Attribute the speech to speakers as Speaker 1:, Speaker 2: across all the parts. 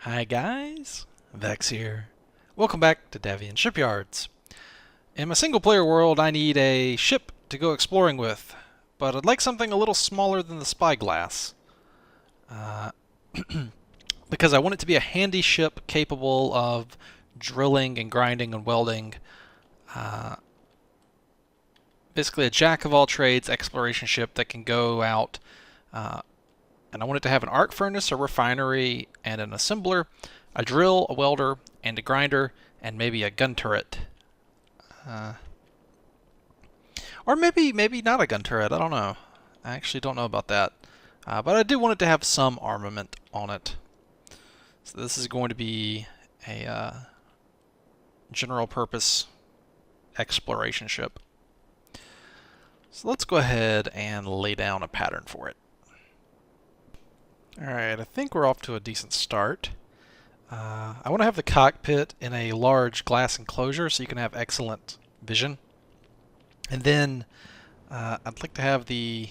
Speaker 1: Hi guys, Vechs here. Welcome back to Davion Shipyards. In my single player world I need a ship to go exploring with, but I'd like something a little smaller than the spyglass. Uh, because I want it to be a handy ship capable of drilling and grinding and welding. Uh, Basically a jack of all trades exploration ship that can go out, and I want it to have an arc furnace, a refinery, and an assembler, a drill, a welder, and a grinder, and maybe a gun turret. Or maybe not a gun turret, I don't know. I actually don't know about that. But I do want it to have some armament on it. So this is going to be a general purpose exploration ship. So let's go ahead and lay down a pattern for it. Alright, I think we're off to a decent start. I want to have the cockpit in a large glass enclosure so you can have excellent vision. And then I'd like to have the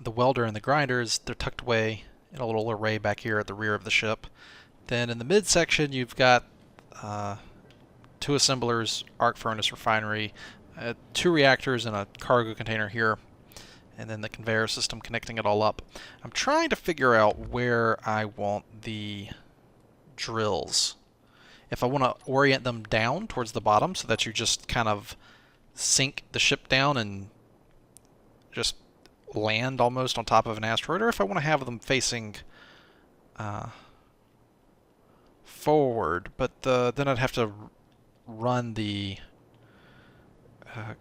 Speaker 1: welder and the grinders. They're tucked away in a little array back here at the rear of the ship. Then in the midsection you've got two assemblers, arc furnace, refinery, two reactors, and a cargo container here. And then the conveyor system connecting it all up. I'm trying to figure out where I want the drills. If I want to orient them down towards the bottom so that you just kind of sink the ship down and just land almost on top of an asteroid, or if I want to have them facing forward, but then I'd have to run the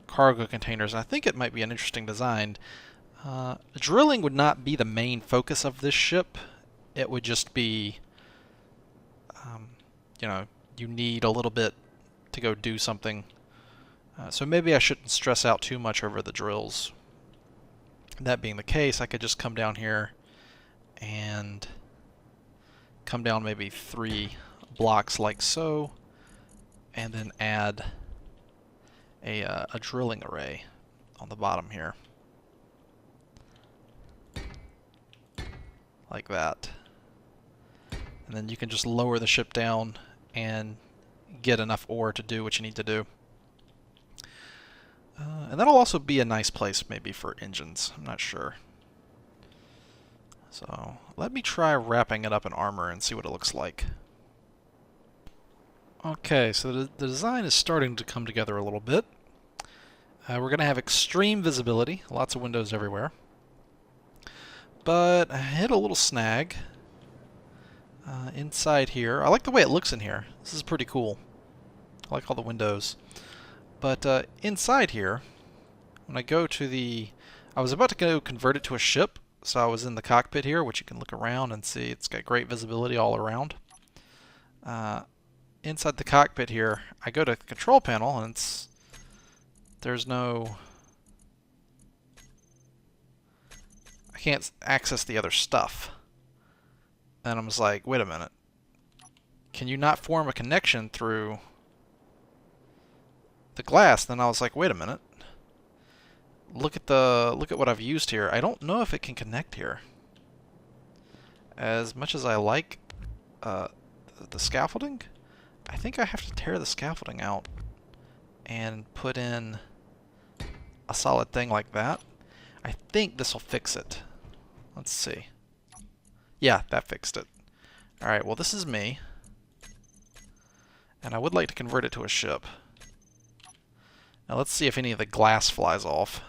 Speaker 1: cargo containers. I think it might be an interesting design. Drilling would not be the main focus of this ship. It would just be, you know, you need a little bit to go do something. So maybe I shouldn't stress out too much over the drills. That being the case, I could just come down here and come down maybe 3 blocks like so, and then add a drilling array on the bottom here. Like that. And then you can just lower the ship down and get enough ore to do what you need to do. And that'll also be a nice place maybe for engines. I'm not sure. So let me try wrapping it up in armor and see what it looks like. Okay, so the design is starting to come together a little bit. We're going to have extreme visibility, lots of windows everywhere. But I hit a little snag inside here. I like the way it looks in here. This is pretty cool. I like all the windows. But inside here, when I go to the... I was about to go convert it to a ship, so I was in the cockpit here, which you can look around and see it's got great visibility all around. Inside the cockpit here, I go to the control panel, and there's no... I can't access the other stuff. And I was like, wait a minute. Can you not form a connection through the glass? Then I was like, wait a minute. Look at what I've used here. I don't know if it can connect here. As much as I like the scaffolding, I think I have to tear the scaffolding out and put in a solid thing like that. I think this will fix it. Let's see. Yeah, that fixed it. Alright, well this is me. And I would like to convert it to a ship. Now let's see if any of the glass flies off.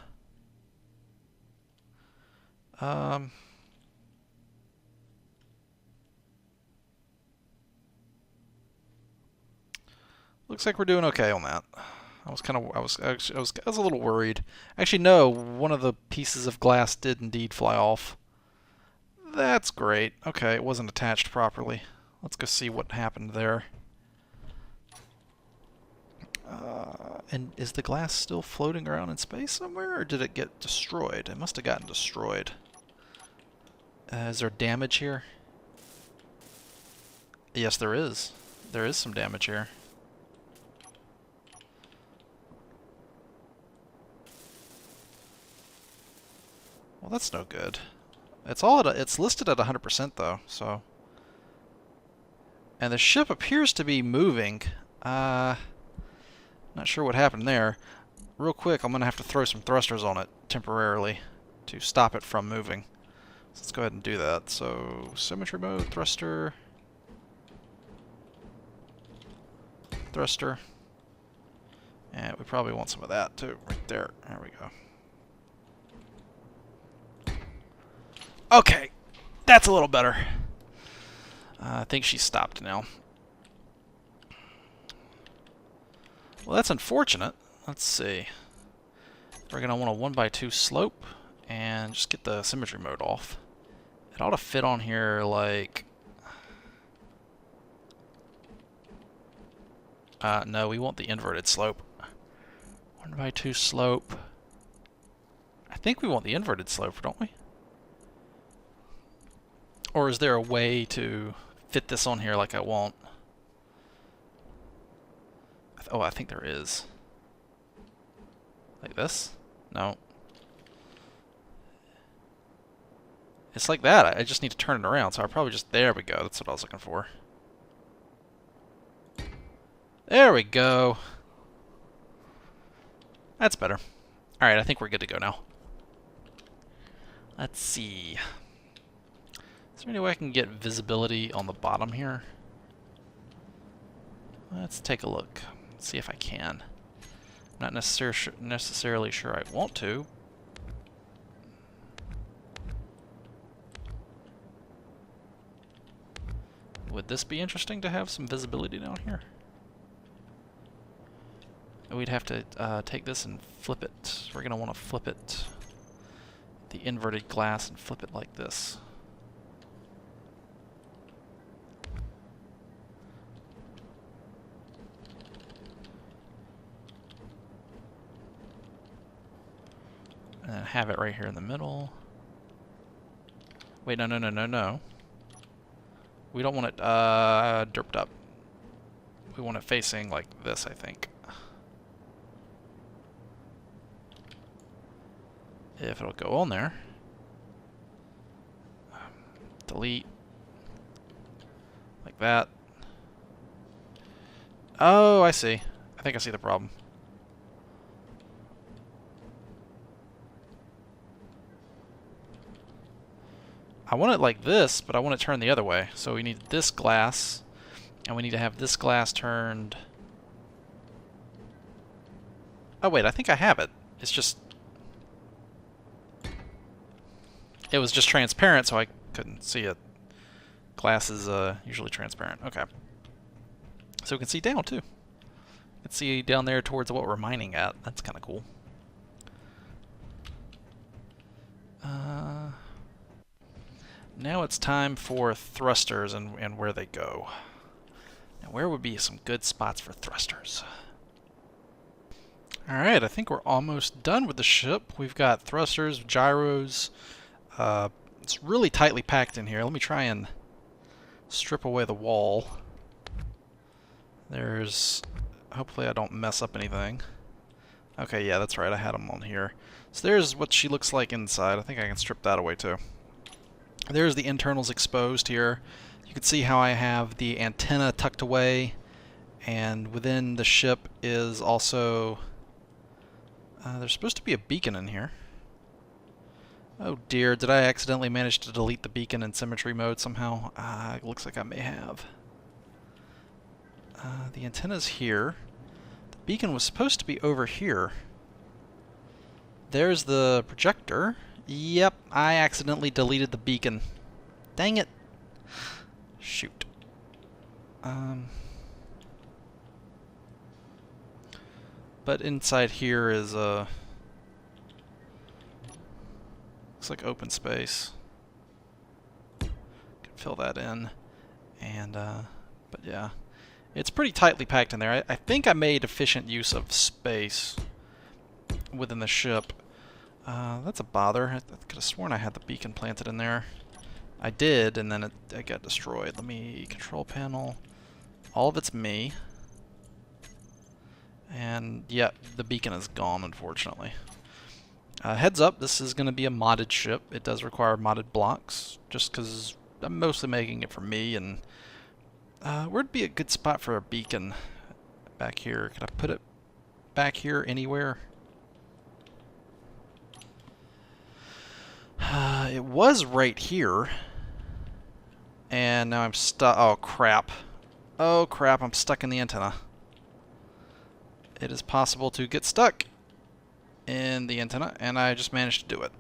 Speaker 1: Looks like we're doing okay on that. I was a little worried. Actually, no, one of the pieces of glass did indeed fly off. That's great. Okay, it wasn't attached properly. Let's go see what happened there. And is the glass still floating around in space somewhere, or did it get destroyed? It must have gotten destroyed. Is there damage here? Yes, there is. There is some damage here. Well, that's no good. It's listed at 100% though, so And the ship appears to be moving. Not sure what happened there. Real quick, I'm going to have to throw some thrusters on it temporarily to stop it from moving. So let's go ahead and do that. So, symmetry mode, thruster. Thruster. And we probably want some of that too, right there. There we go. Okay, that's a little better. I think she's stopped now. Well, that's unfortunate. Let's see. We're going to want a 1x2 slope and just get the symmetry mode off. It ought to fit on here like... no, we want the inverted slope. 1x2 slope. I think we want the inverted slope, don't we? Or is there a way to fit this on here like I want? Oh, I think there is. Like this? No. It's like that. I just need to turn it around, so I probably just... There we go. That's what I was looking for. There we go. That's better. Alright, I think we're good to go now. Let's see. Is there any way I can get visibility on the bottom here? Let's take a look. See if I can. I'm not necessarily sure I want to. Would this be interesting to have some visibility down here? We'd have to take this and flip it. We're going to want to flip it, the inverted glass, and flip it like this. And then have it right here in the middle. Wait, no, no, no, no, no. We don't want it derped up. We want it facing like this, I think. If it'll go on there. Delete. Like that. Oh, I see. I think I see the problem. I want it like this, but I want it turned the other way. So we need this glass, and we need to have this glass turned... Oh wait, I think I have it. It's just... It was just transparent, so I couldn't see it. Glass is usually transparent. Okay. So we can see down, too. We can see down there towards what we're mining at. That's kind of cool. Now it's time for thrusters and where they go. Now, where would be some good spots for thrusters? Alright, I think we're almost done with the ship. We've got thrusters, gyros. It's really tightly packed in here. Let me try and strip away the wall. There's... Hopefully I don't mess up anything. Okay, yeah, that's right. I had them on here. So there's what she looks like inside. I think I can strip that away too. There's the internals exposed here. You can see how I have the antenna tucked away, and within the ship is also... there's supposed to be a beacon in here. Oh dear, did I accidentally manage to delete the beacon in symmetry mode somehow? It looks like I may have. The antenna's here. The beacon was supposed to be over here. There's the projector. Yep, I accidentally deleted the beacon. Dang it. Shoot. But inside here is looks like open space. Can fill that in. And but yeah. It's pretty tightly packed in there. I think I made efficient use of space within the ship. That's a bother. I could have sworn I had the beacon planted in there. I did, and then it got destroyed. Let me... Control panel. All of it's me. And, yeah, the beacon is gone, unfortunately. Heads up, this is going to be a modded ship. It does require modded blocks, just because I'm mostly making it for me, and Where'd be a good spot for a beacon back here? Could I put it back here anywhere? It was right here. And now I'm stuck. Oh, crap. Oh, crap. I'm stuck in the antenna. It is possible to get stuck in the antenna, and I just managed to do it.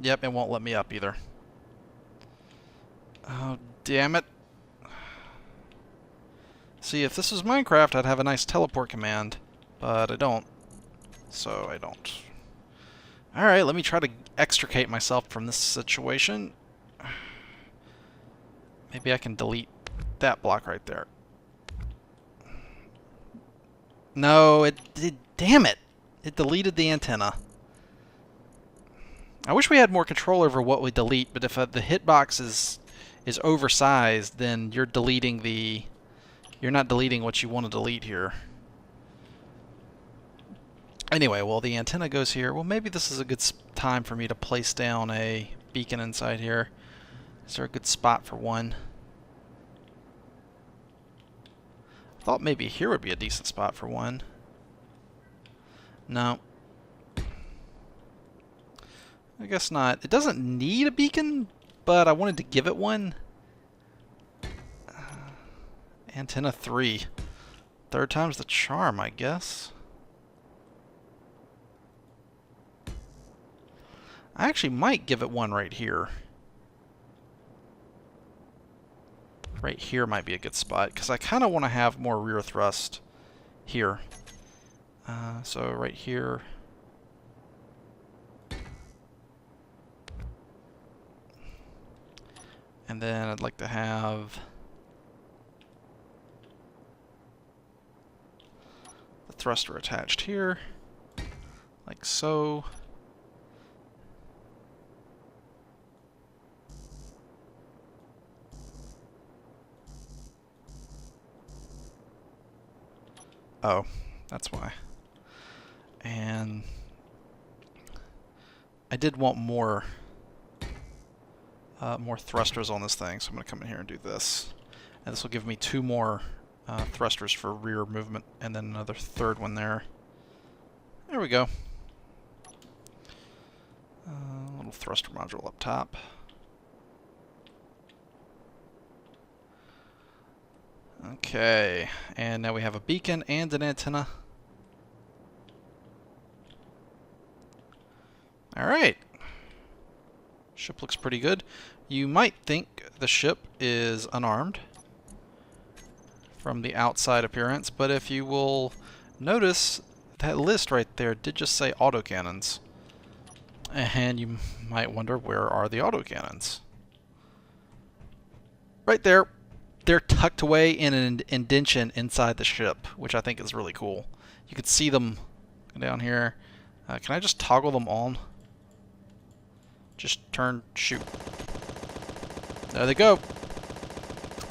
Speaker 1: Yep, it won't let me up either. Oh, damn it. See, if this was Minecraft, I'd have a nice teleport command, but I don't. So I don't. Alright, let me try to extricate myself from this situation. Maybe I can delete that block right there. No, it did. Damn it! It deleted the antenna. I wish we had more control over what we delete, but if the hitbox is oversized, then you're deleting the... You're not deleting what you want to delete here. Anyway, well, the antenna goes here. Well, maybe this is a good time for me to place down a beacon inside here. Is there a good spot for one? I thought maybe here would be a decent spot for one. No. I guess not. It doesn't need a beacon, but I wanted to give it one. Antenna 3. Third time's the charm, I guess. I actually might give it one right here. Right here might be a good spot, because I kind of want to have more rear thrust here. So right here. And then I'd like to have the thruster attached here, like so. Oh, that's why. And I did want more thrusters on this thing, so I'm going to come in here and do this. And this will give me 2 more thrusters for rear movement, and then another third one there. There we go. Little thruster module up top. Okay, and now we have a beacon and an antenna. Alright. Ship looks pretty good. You might think the ship is unarmed from the outside appearance, but if you will notice, that list right there did just say autocannons. And you might wonder, where are the autocannons? Right there. They're tucked away in an indention inside the ship, which I think is really cool. You can see them down here. Can I just toggle them on? Just turn, shoot. There they go.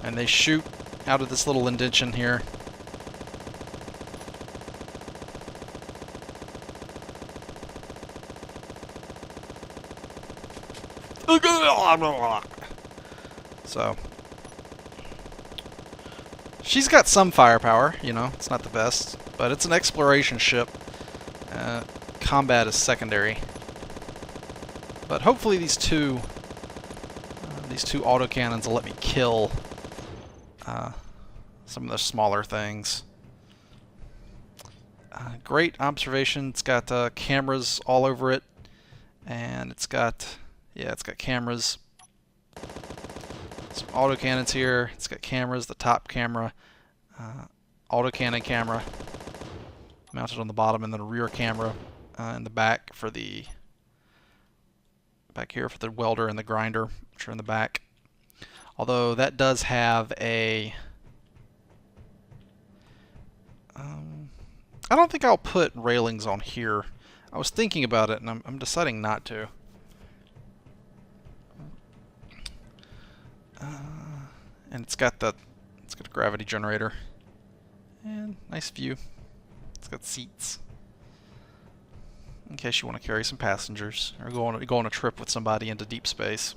Speaker 1: And they shoot out of this little indention here. So, she's got some firepower, you know, it's not the best, but it's an exploration ship. Combat is secondary. But hopefully these two autocannons will let me kill some of the smaller things. Great observation. It's got cameras all over it, and it's got cameras. Some autocannons here. It's got cameras. The top camera, autocannon camera mounted on the bottom, and then a rear camera in the back for the back here for the welder and the grinder, which are in the back. Although that does have a I don't think I'll put railings on here. I was thinking about it, and I'm deciding not to. And it's got a gravity generator and nice view. It's got seats in case you want to carry some passengers or go on a trip with somebody into deep space.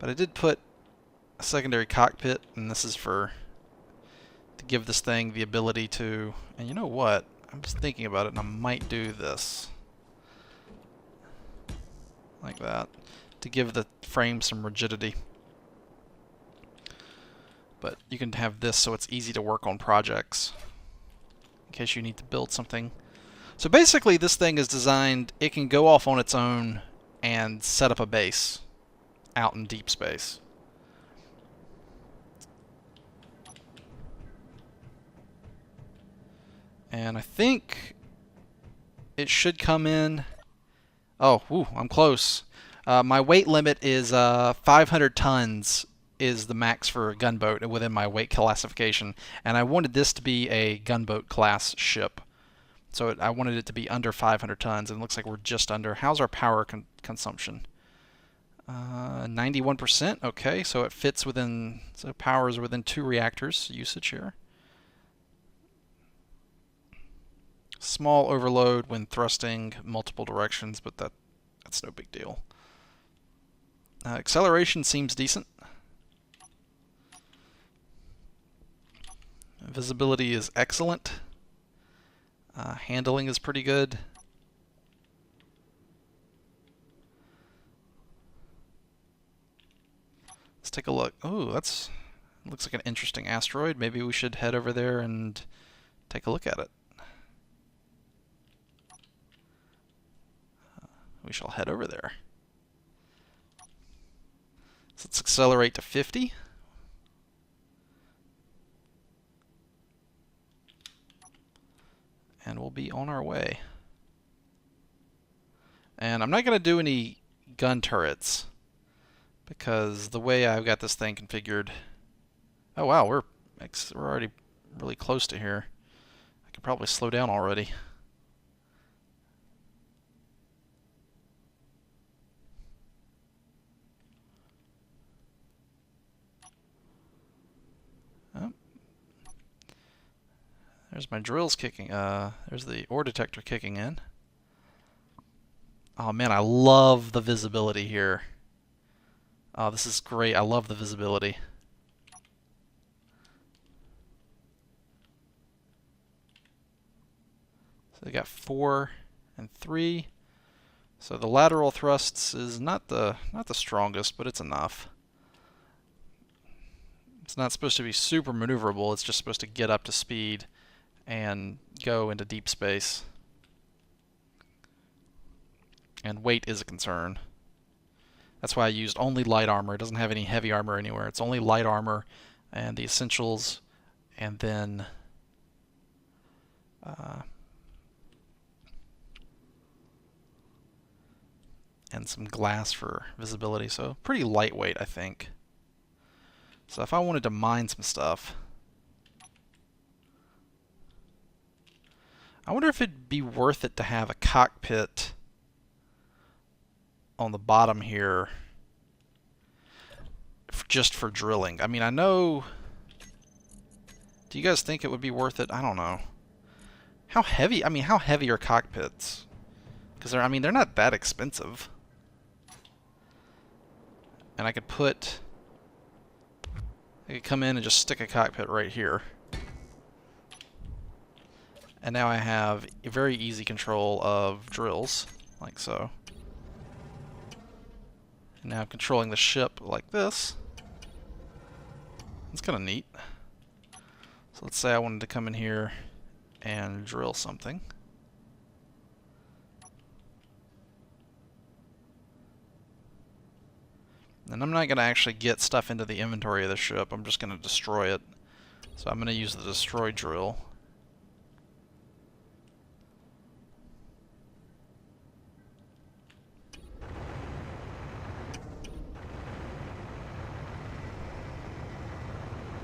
Speaker 1: But I did put a secondary cockpit, and this is to give this thing the ability to, and you know what? I'm just thinking about it, and I might do this. Like that. To give the frame some rigidity. But you can have this so it's easy to work on projects in case you need to build something. So basically this thing is designed, it can go off on its own and set up a base out in deep space. And I think it should come in... Oh, ooh, I'm close. My weight limit is 500 tons is the max for a gunboat within my weight classification. And I wanted this to be a gunboat class ship. So I wanted it to be under 500 tons, and it looks like we're just under. How's our power consumption? 91%. Okay, so it fits within. So power is within 2 reactors usage here. Small overload when thrusting multiple directions, but that's no big deal. Acceleration seems decent. Visibility is excellent. Handling is pretty good. Let's take a look. Oh, looks like an interesting asteroid. Maybe we should head over there and take a look at it. We shall head over there. So let's accelerate to 50. And we'll be on our way. And I'm not going to do any gun turrets because the way I've got this thing configured... Oh wow, we're already really close to here. I could probably slow down already. Oh. There's my drills kicking. There's the ore detector kicking in. Oh man, I love the visibility here. Oh, this is great. I love the visibility. So they got 4 and 3. So the lateral thrusts is not the strongest, but it's enough. It's not supposed to be super maneuverable. It's just supposed to get up to speed and go into deep space. And weight is a concern. That's why I used only light armor. It doesn't have any heavy armor anywhere. It's only light armor and the essentials, and then and some glass for visibility. So pretty lightweight, I think. So if I wanted to mine some stuff, I wonder if it'd be worth it to have a cockpit on the bottom here just for drilling. I mean, I know... Do you guys think it would be worth it? I don't know. How heavy? I mean, how heavy are cockpits? Because they're not that expensive. And I could come in and just stick a cockpit right here. And now I have a very easy control of drills, like so. And now I'm controlling the ship like this. It's kind of neat. So let's say I wanted to come in here and drill something. And I'm not going to actually get stuff into the inventory of the ship. I'm just going to destroy it. So I'm going to use the destroy drill.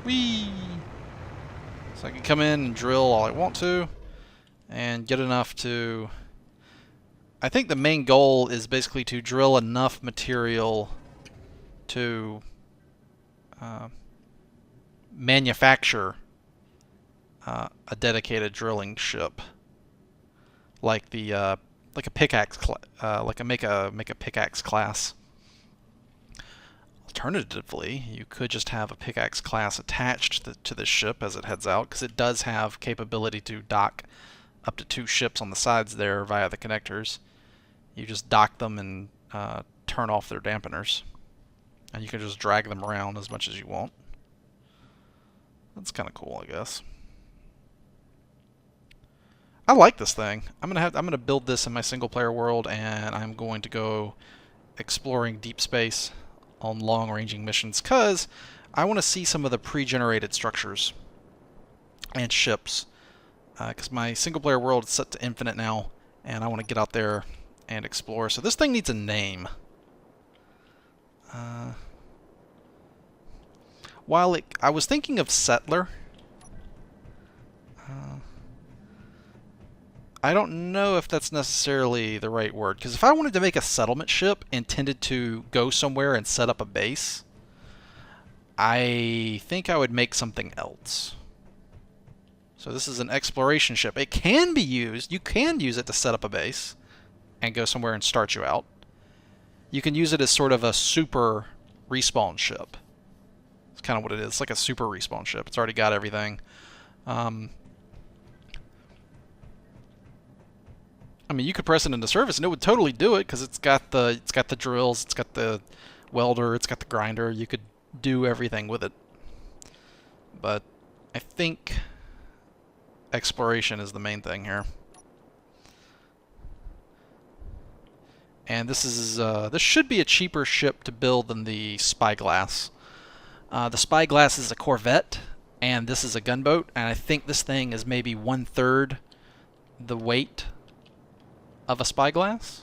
Speaker 1: Whee! So I can come in and drill all I want to and get enough to... I think the main goal is basically to drill enough material to manufacture a dedicated drilling ship, like a pickaxe, make a pickaxe class. I'll Alternatively, you could just have a pickaxe class attached to this ship as it heads out, because it does have capability to dock up to 2 ships on the sides there via the connectors. You just dock them and turn off their dampeners, and you can just drag them around as much as you want. That's kind of cool, I guess. I like this thing. I'm gonna build this in my single player world, and I'm going to go exploring deep space on long-ranging missions, because I want to see some of the pre-generated structures and ships, because my single player world is set to infinite now, and I want to get out there and explore. So this thing needs a name. I was thinking of settler, I don't know if that's necessarily the right word, because if I wanted to make a settlement ship intended to go somewhere and set up a base, I think I would make something else. So this is an exploration ship. It can be used, you can use it to set up a base and go somewhere and start you out. You can use it as sort of a super respawn ship. It's kind of what it is. It's like a super respawn ship. It's already got everything. I mean, you could press it into service and it would totally do it, because it's got the drills, it's got the welder, it's got the grinder. You could do everything with it. But I think exploration is the main thing here. And this should be a cheaper ship to build than the Spyglass. The Spyglass is a corvette, and this is a gunboat, and I think this thing is maybe 1/3 the weight of a Spyglass.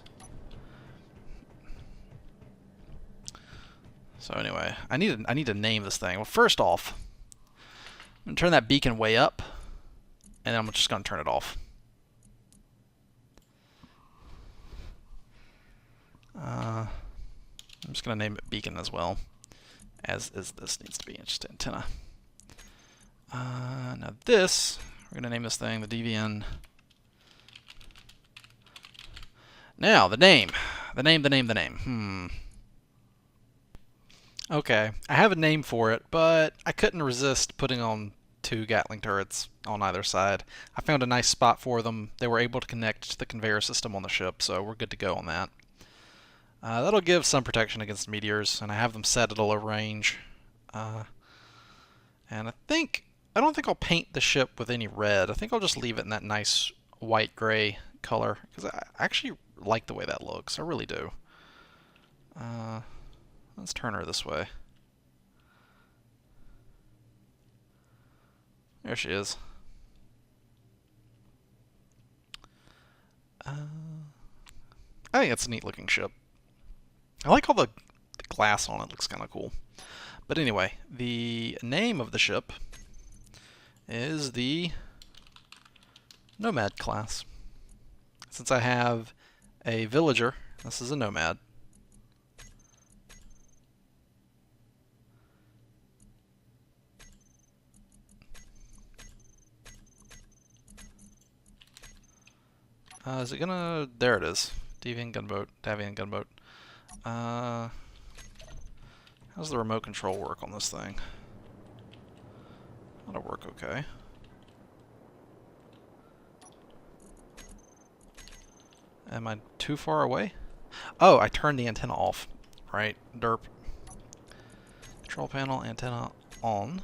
Speaker 1: So anyway, I need to name this thing. Well, first off, I'm gonna turn that beacon way up, and then I'm just gonna turn it off. I'm just gonna name it beacon as well, as is this needs to be just antenna. Now this, we're gonna name this thing the Davion. Now, the name. The name. Okay, I have a name for it, but I couldn't resist putting on 2 Gatling turrets on either side. I found a nice spot for them. They were able to connect to the conveyor system on the ship, so we're good to go on that. That'll give some protection against meteors, and I have them set at a low range. And I don't think I'll paint the ship with any red. I think I'll just leave it in that nice white-gray color, because I actually like the way that looks. I really do. Let's turn her this way. There she is. I think it's a neat looking ship. I like all the glass on it. Looks kind of cool. But anyway, the name of the ship is the Nomad class. Since I have a villager, this is a Nomad. Is it gonna... There it is. Davion Gunboat. How's the remote control work on this thing? That'll work okay. Am I too far away? Oh, I turned the antenna off. Right, derp. Control panel, antenna on.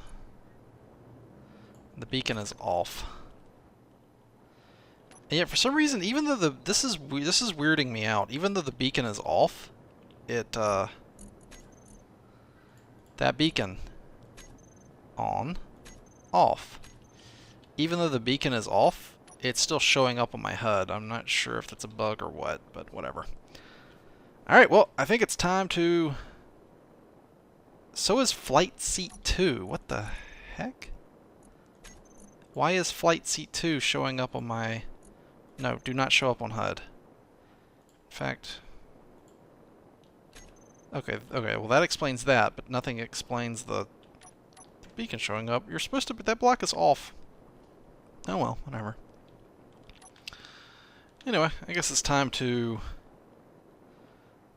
Speaker 1: The beacon is off. And yet, for some reason, even though this is weirding me out. Even though the beacon is off, that beacon on, off. Even though the beacon is off, it's still showing up on my HUD. I'm not sure if that's a bug or what, but whatever. Alright, well, I think it's time to... So is Flight Seat 2. What the heck? Why is Flight Seat 2 showing up on my... No, do not show up on HUD. In fact... Okay, well that explains that, but nothing explains the beacon showing up. You're supposed to... That block is off. Oh well, whatever. Anyway, I guess it's time to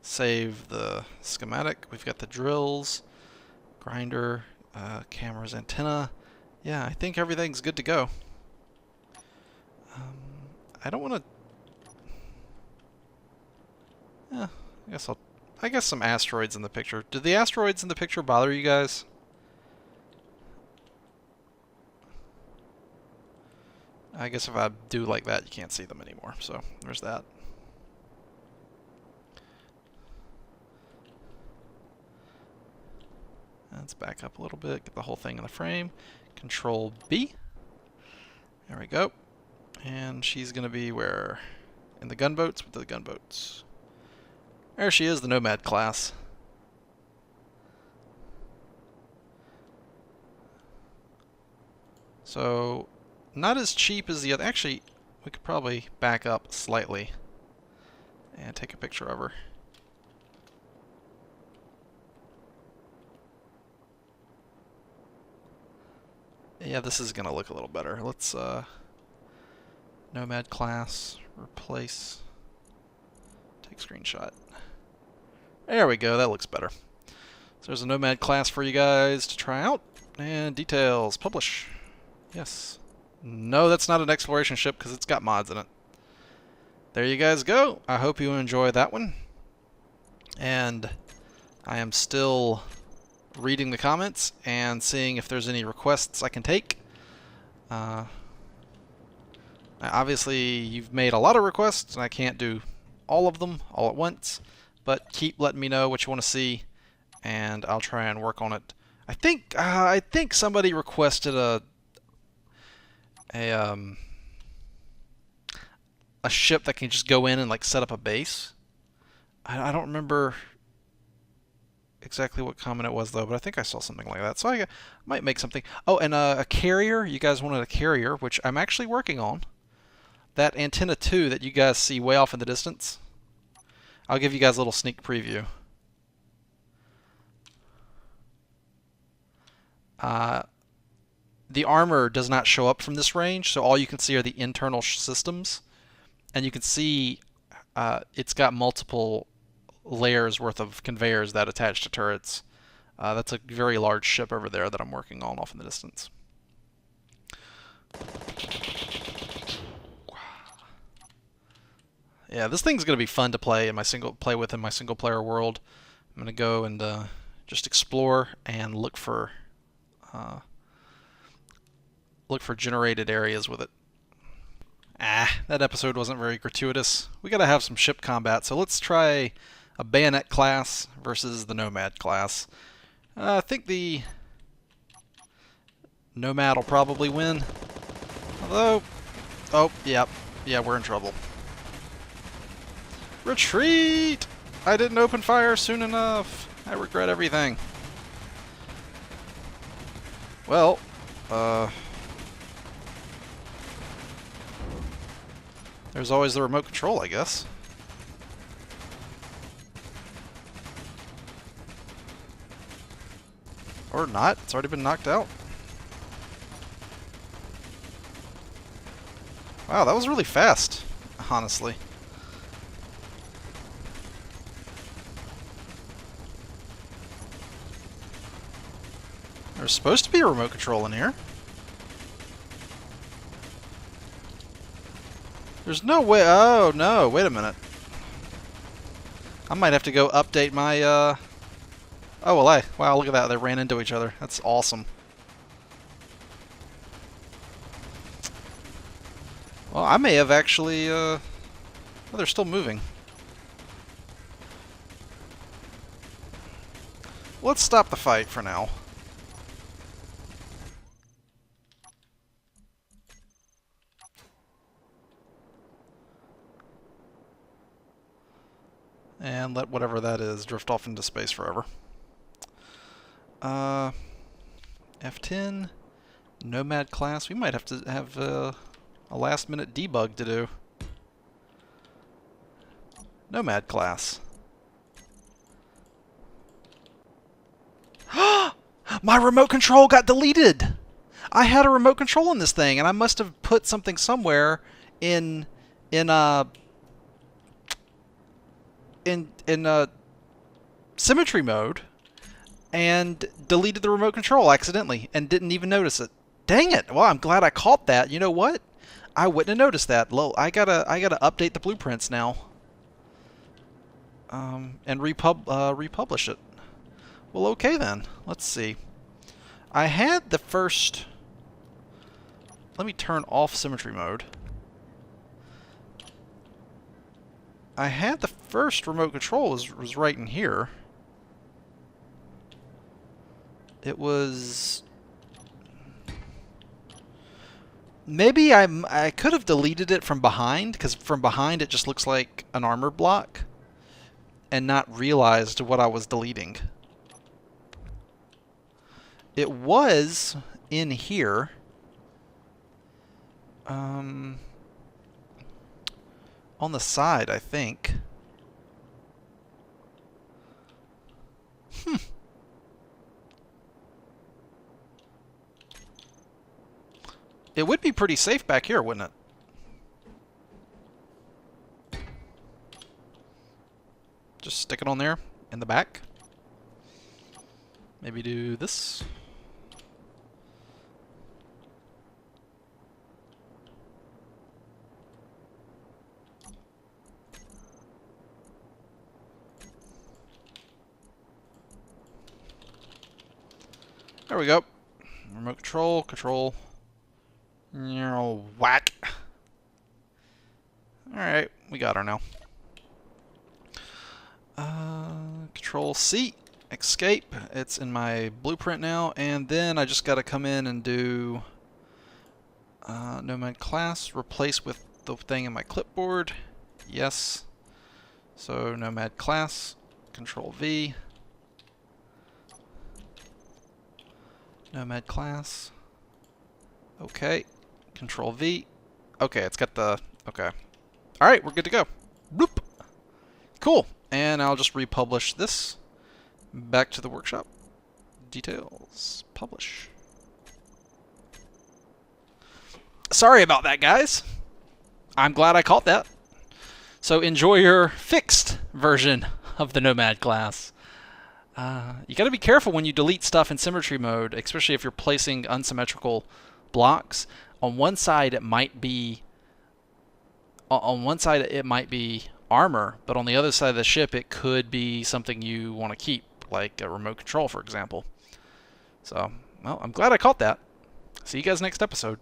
Speaker 1: save the schematic. We've got the drills, grinder, cameras, antenna. Yeah, I think everything's good to go. I don't want to... Yeah, I guess some asteroids in the picture. Do the asteroids in the picture bother you guys? I guess if I do like that, you can't see them anymore. So there's that. Let's back up a little bit, get the whole thing in the frame. Control B. There we go. And she's going to be where? In the gunboats with the gunboats. There she is, the Nomad class. So, not as cheap as the other. Actually, we could probably back up slightly and take a picture of her. Yeah, this is going to look a little better. Let's, Nomad class, replace, take screenshot. There we go, that looks better. So there's a Nomad class for you guys to try out. And details, publish. Yes. No, that's not an exploration ship because it's got mods in it. There you guys go. I hope you enjoy that one. And I am still reading the comments and seeing if there's any requests I can take. Obviously, you've made a lot of requests, and I can't do all of them all at once, but keep letting me know what you want to see, and I'll try and work on it. I think somebody requested a ship that can just go in and like set up a base. I don't remember exactly what comment it was though, but I think I saw something like that. So I might make something. Oh, and a carrier. You guys wanted a carrier, which I'm actually working on. That antenna 2 that you guys see way off in the distance. I'll give you guys a little sneak preview. The armor does not show up from this range, so all you can see are the internal systems. And you can see it's got multiple layers worth of conveyors that attach to turrets. That's a very large ship over there that I'm working on off in the distance. Yeah, this thing's gonna be fun to play in my single player world. I'm gonna go and just explore and look for generated areas with it. That episode wasn't very gratuitous. We gotta have some ship combat, so let's try a bayonet class versus the Nomad class. I think the Nomad will probably win. Although, oh, yeah, we're in trouble. Retreat! I didn't open fire soon enough. I regret everything. Well, there's always the remote control, I guess. Or not. It's already been knocked out. Wow, that was really fast, honestly. There's supposed to be a remote control in here. There's no way. Oh, no. Wait a minute. I might have to go update my, Oh, well, wow, look at that. They ran into each other. That's awesome. Well, I may have actually, Oh, they're still moving. Let's stop the fight for now. And let whatever that is drift off into space forever. F10, Nomad class. We might have to have a last-minute debug to do. Nomad class. My remote control got deleted! I had a remote control in this thing, and I must have put something somewhere in symmetry mode and deleted the remote control accidentally and didn't even notice it. Dang it! Well, I'm glad I caught that. You know what? I wouldn't have noticed that. I gotta update the blueprints now. And republish it. Well, okay then. Let's see. I had the first... Let me turn off symmetry mode. I had the first remote control was right in here. It was... Maybe I could have deleted it from behind, because from behind it just looks like an armor block, and not realized what I was deleting. It was in here. On the side, I think. It would be pretty safe back here, wouldn't it? Just stick it on there in the back. Maybe do this. There we go. Remote control. Whack. Alright, we got her now. Control C, escape. It's in my blueprint now, and then I just got to come in and do Nomad class, replace with the thing in my clipboard. Yes. So Nomad class, Control V. Nomad class. Okay. Control V. Okay, it's got the... Okay. Alright, we're good to go. Bloop. Cool. And I'll just republish this. Back to the workshop. Details. Publish. Sorry about that, guys. I'm glad I caught that. So enjoy your fixed version of the Nomad class. You got to be careful when you delete stuff in symmetry mode, especially if you're placing unsymmetrical blocks. On one side it might be armor, but on the other side of the ship it could be something you want to keep, like a remote control, for example. So, well, I'm glad I caught that. See you guys next episode.